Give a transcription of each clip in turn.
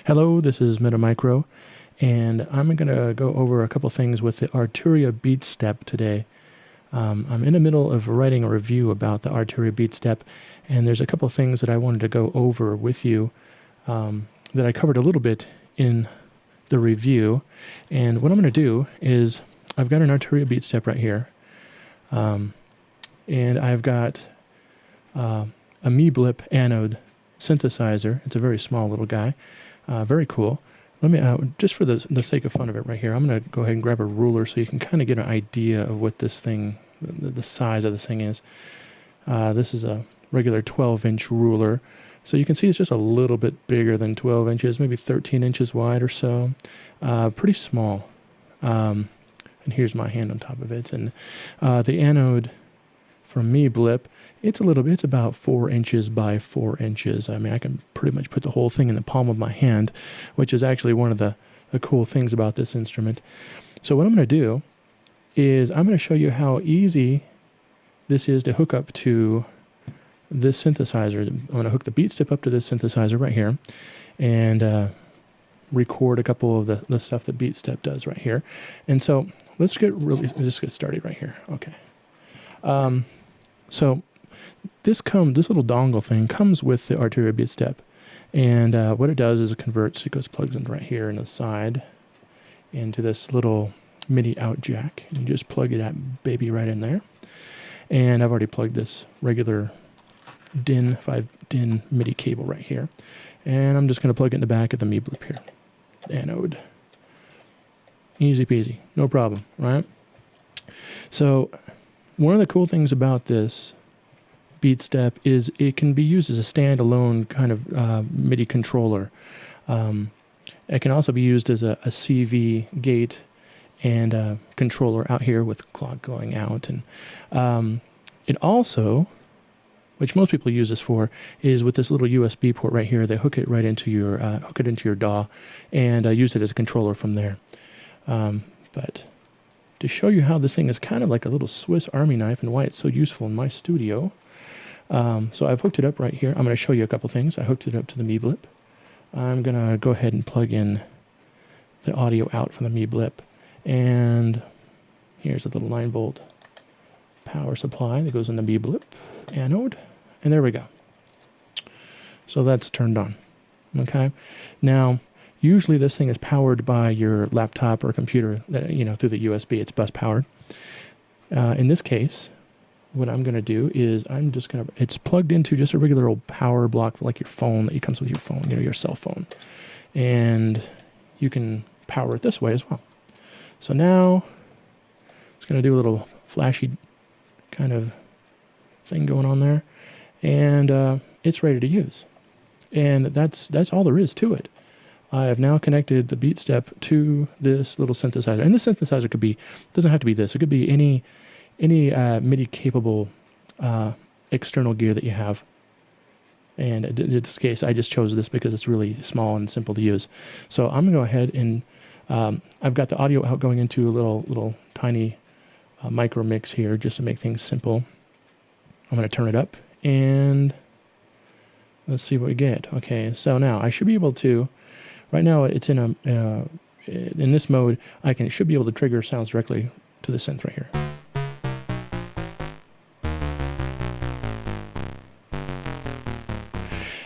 Hello, this is Metamicro, and I'm going to go over a couple things with the Arturia Beatstep today. I'm in the middle of writing a review about the Arturia Beatstep, and there's a couple things that I wanted to go over with you that I covered a little bit in the review. And what I'm going to do is I've got an Arturia Beatstep right here, and I've got a Meeblip Anode synthesizer. It's a very small little guy. Very cool. Let me, just for the sake of fun of it right here, I'm going to go ahead and grab a ruler so you can kind of get an idea of what this thing, the size of this thing is. This is a regular 12-inch ruler. So you can see it's just a little bit bigger than 12 inches, maybe 13 inches wide or so. Pretty small. And here's my hand on top of it. And the anode from Meeblip, it's about 4 inches by 4 inches. I mean, I can pretty much put the whole thing in the palm of my hand, which is actually one of the cool things about this instrument. So what I'm going to do is I'm going to show you how easy this is to hook up to this synthesizer. I'm going to hook the Beatstep up to this synthesizer right here and record a couple of the stuff that Beatstep does right here. And so let's get started right here. Okay. So this little dongle thing comes with the Arturia Beatstep, and what it does is it converts. It plugs in right here in the side into this little MIDI out jack, and you just plug that baby right in there. And I've already plugged this regular 5-DIN MIDI cable right here, and I'm just going to plug it in the back of the Meeblip here, anode. Easy peasy, no problem, right? So one of the cool things about this Beatstep is it can be used as a standalone kind of MIDI controller. It can also be used as a CV gate and a controller out here with clock going out. And it also, which most people use this for, is with this little USB port right here. They hook it right into your DAW and use it as a controller from there. But to show you how this thing is kind of like a little Swiss Army knife and why it's so useful in my studio. So I've hooked it up right here. I'm going to show you a couple things. I hooked it up to the Meeblip. I'm going to go ahead and plug in the audio out from the Meeblip. And here's a little 9-volt power supply that goes in the Meeblip anode. And there we go. So that's turned on. Okay. Now, usually this thing is powered by your laptop or computer, through the USB. It's bus powered. In this case, what I'm going to do is it's plugged into just a regular old power block like your phone that comes with your phone, your cell phone. And you can power it this way as well. So now it's going to do a little flashy kind of thing going on there. And it's ready to use. And that's all there is to it. I have now connected the Beatstep to this little synthesizer. And this synthesizer doesn't have to be this. It could be any MIDI capable external gear that you have. And in this case, I just chose this because it's really small and simple to use. So I'm going to go ahead and I've got the audio out going into a little tiny micro mix here just to make things simple. I'm going to turn it up and let's see what we get. Okay, so now I should be able to. Right now, it's in this mode. Should be able to trigger sounds directly to the synth right here.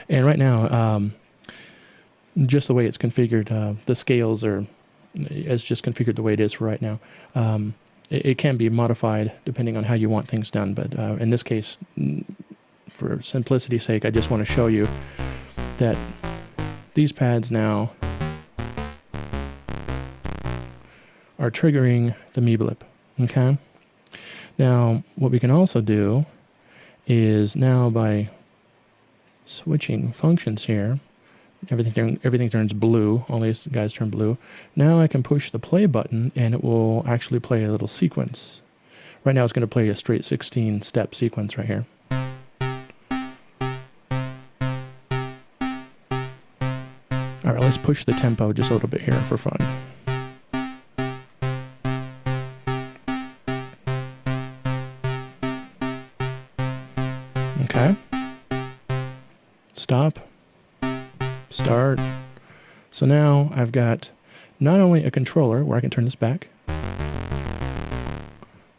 And right now, just the way it's configured, the scales is just configured the way it is for right now. It can be modified depending on how you want things done, but in this case, for simplicity's sake, I just want to show you that these pads now are triggering the Meeblip. Okay. Now, what we can also do is now by switching functions here, everything turns blue. All these guys turn blue. Now I can push the play button, and it will actually play a little sequence. Right now, it's going to play a straight 16-step sequence right here. All right, let's push the tempo just a little bit here for fun. Okay. Stop. Start. So now I've got not only a controller where I can turn this back,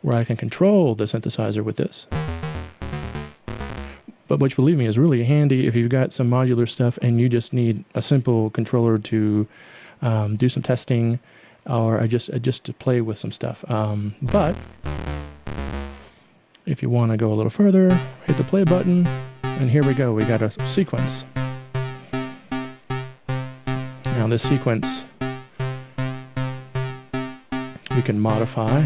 where I can control the synthesizer with this, but which, believe me, is really handy if you've got some modular stuff and you just need a simple controller to do some testing or just to play with some stuff. But if you want to go a little further, hit the play button, and here we go. We got a sequence. Now this sequence we can modify.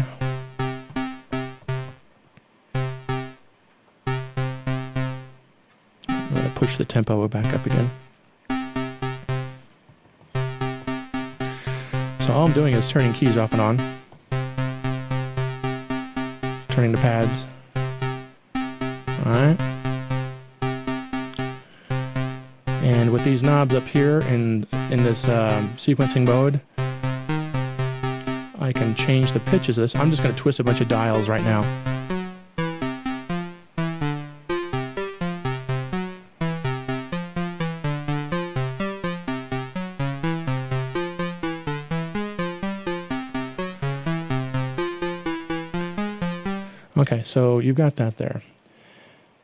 I'm going to push the tempo back up again. So all I'm doing is turning keys off and on, turning the pads. Alright. And with these knobs up here in this sequencing mode, I can change the pitches of this. I'm just going to twist a bunch of dials right now. Okay, so you've got that there.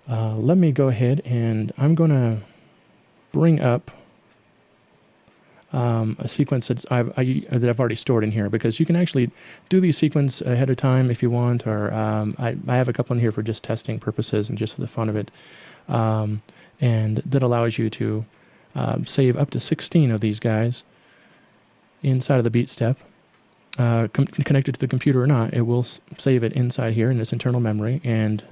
Let me go ahead and I'm going to bring up a sequence that I've already stored in here, because you can actually do these sequences ahead of time if you want, or I have a couple in here for just testing purposes and just for the fun of it, and that allows you to save up to 16 of these guys inside of the Beatstep. Connected to the computer or not, it will save it inside here in this internal memory, and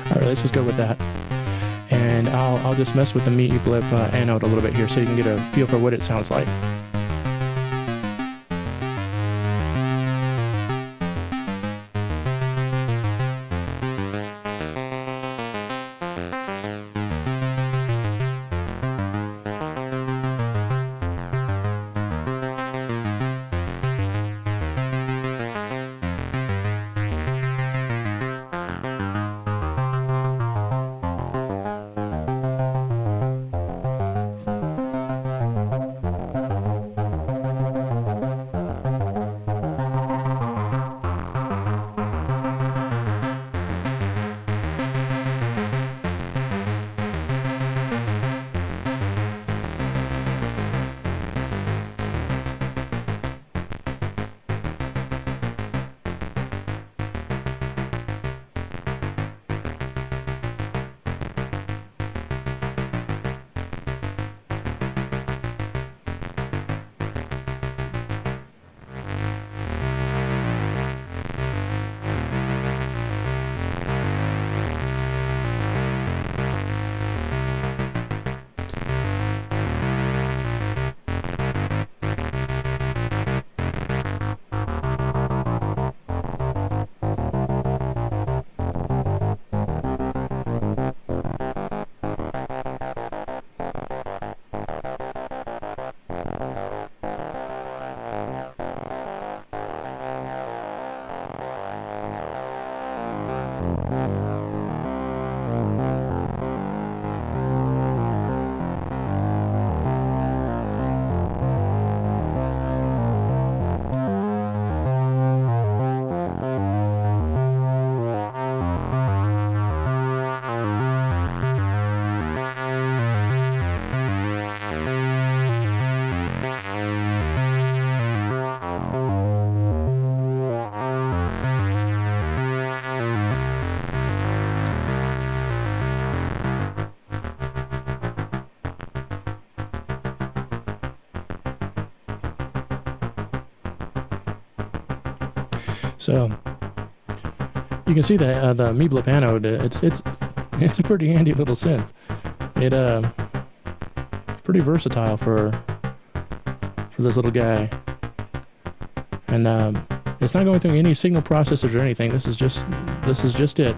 Alright, let's just go with that. And I'll just mess with the Meeblip Anode a little bit here so you can get a feel for what it sounds like. So you can see that the Meeblip Anode, it's a pretty handy little synth. It pretty versatile for this little guy. And it's not going through any signal processors or anything. This is just it.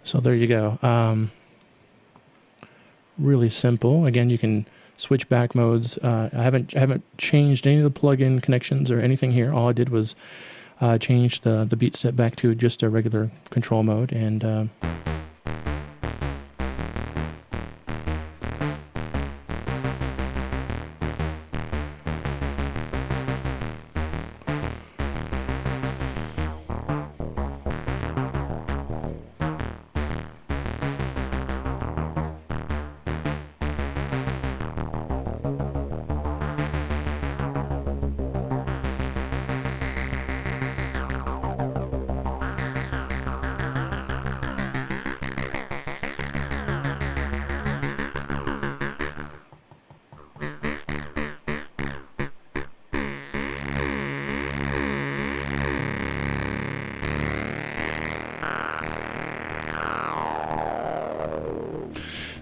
So there you go. Really simple. Again, you can switch back modes. I haven't changed any of the plug-in connections or anything here. All I did was change the Beatstep back to just a regular control mode, and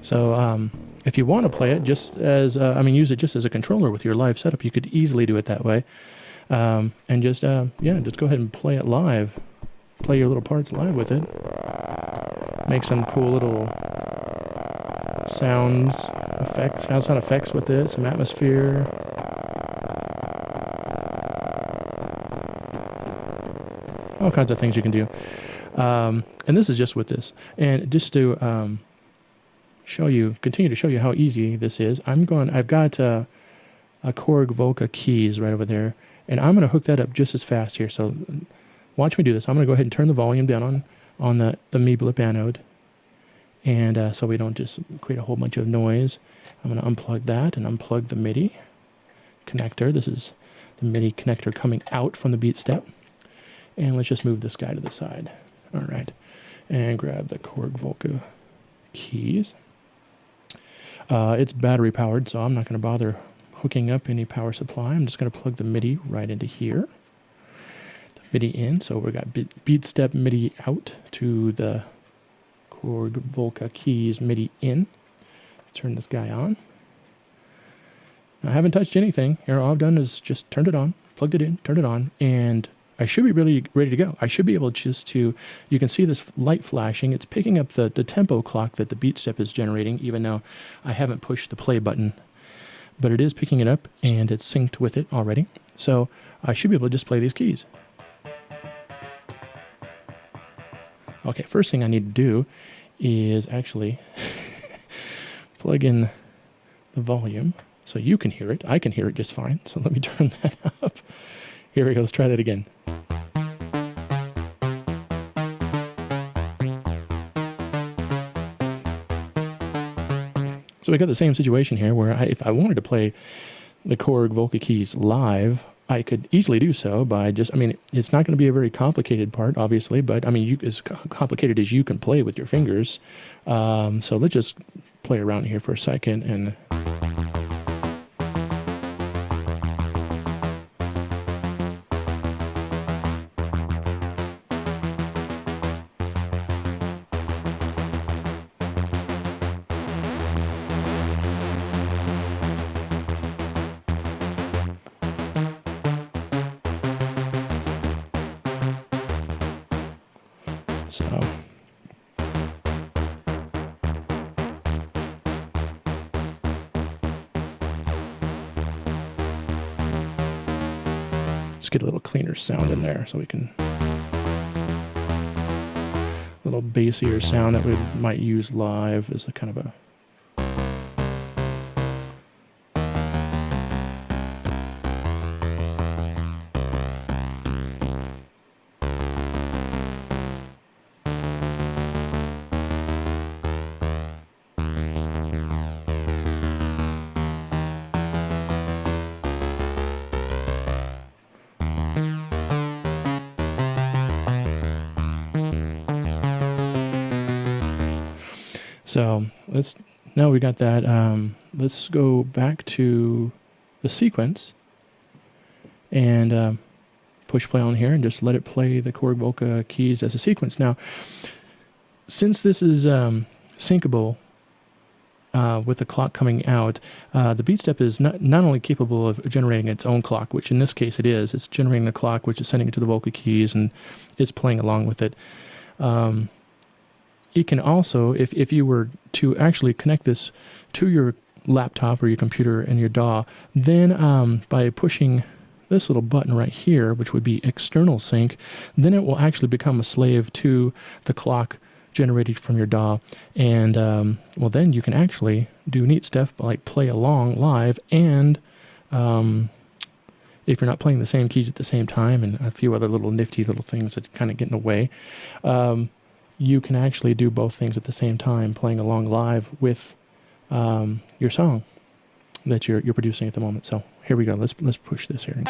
so if you want to play it just as, use it just as a controller with your live setup, you could easily do it that way. And just go ahead and play it live. Play your little parts live with it. Make some cool little sound effects with it, some atmosphere. All kinds of things you can do. And this is just with this. And just to continue to show you how easy this is, I've got a Korg Volca Keys right over there, and I'm going to hook that up just as fast here. So watch me do this. I'm going to go ahead and turn the volume down on the Meeblip Anode, and so we don't just create a whole bunch of noise. I'm going to unplug that and unplug the MIDI connector. This is the MIDI connector coming out from the Beatstep. And let's just move this guy to the side. All right, and grab the Korg Volca Keys. It's battery powered, so I'm not going to bother hooking up any power supply. I'm just going to plug the MIDI right into here. The MIDI in, so we've got Beatstep MIDI out to the Korg Volca Keys MIDI in. Turn this guy on. Now, I haven't touched anything. Here, all I've done is just turned it on, plugged it in, turned it on, and I should be really ready to go. I should be able you can see this light flashing. It's picking up the tempo clock that the Beatstep is generating, even though I haven't pushed the play button. But it is picking it up, and it's synced with it already. So I should be able to just play these keys. Okay, first thing I need to do is actually plug in the volume so you can hear it. I can hear it just fine, so let me turn that up. Here we go, let's try that again. So we got the same situation here where if I wanted to play the Korg Volca Keys live, I could easily do so by just, it's not going to be a very complicated part, obviously, but as complicated as you can play with your fingers. So let's just play around here for a second and... So let's get a little cleaner sound in there so we can, a little bassier sound that we might use live as a kind of a So now we got that. Let's go back to the sequence, and push play on here and just let it play the Korg Volca keys as a sequence. Now, since this is syncable with the clock coming out, the Beatstep is not only capable of generating its own clock, which in this case it is. It's generating the clock, which is sending it to the Volca keys, and it's playing along with it. It can also, if you were to actually connect this to your laptop or your computer and your DAW, then by pushing this little button right here, which would be external sync, then it will actually become a slave to the clock generated from your DAW, and well, then you can actually do neat stuff like play along live, and if you're not playing the same keys at the same time, and a few other little nifty little things that kind of get in the way, you can actually do both things at the same time, playing along live with your song that you're producing at the moment. So here we go. Let's push this here.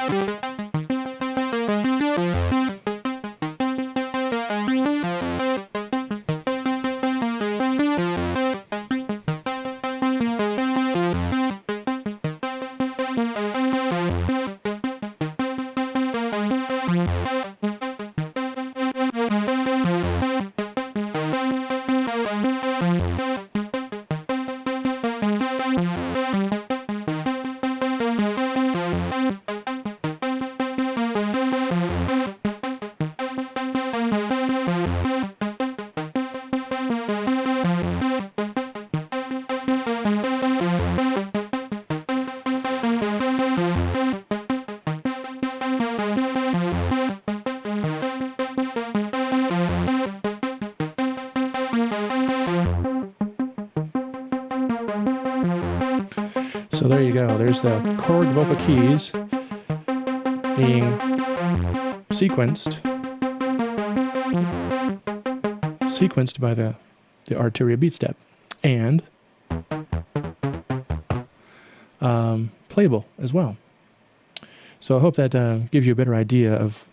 So there you go. There's the Korg Volca Keys being sequenced by the Arturia Beatstep, and playable as well. So I hope that gives you a better idea of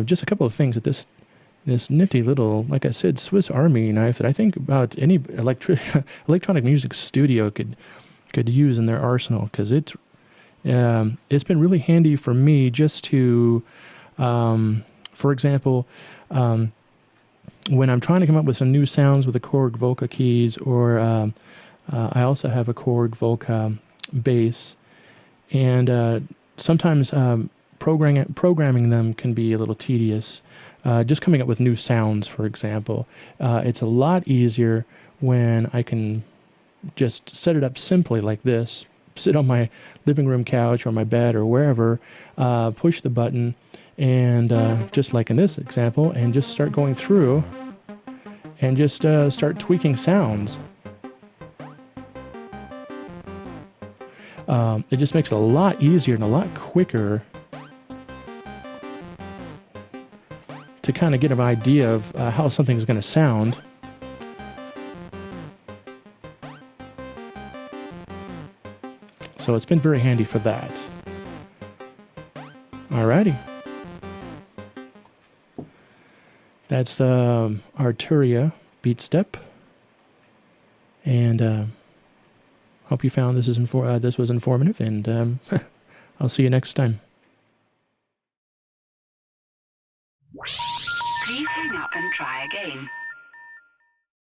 just a couple of things that this nifty little, like I said, Swiss Army knife that I think about any electronic music studio could use in their arsenal, because it's been really handy for me just to, for example, when I'm trying to come up with some new sounds with the Korg Volca keys, or I also have a Korg Volca bass, and sometimes programming them can be a little tedious. Just coming up with new sounds, for example, it's a lot easier when I can just set it up simply like this, sit on my living room couch or my bed or wherever, push the button, and just like in this example, and just start going through and just start tweaking sounds. It just makes it a lot easier and a lot quicker to kind of get an idea of how something's going to sound. So it's been very handy for that. Alrighty. That's the Arturia Beatstep, and hope you found this was informative, and I'll see you next time. Please hang up and try again.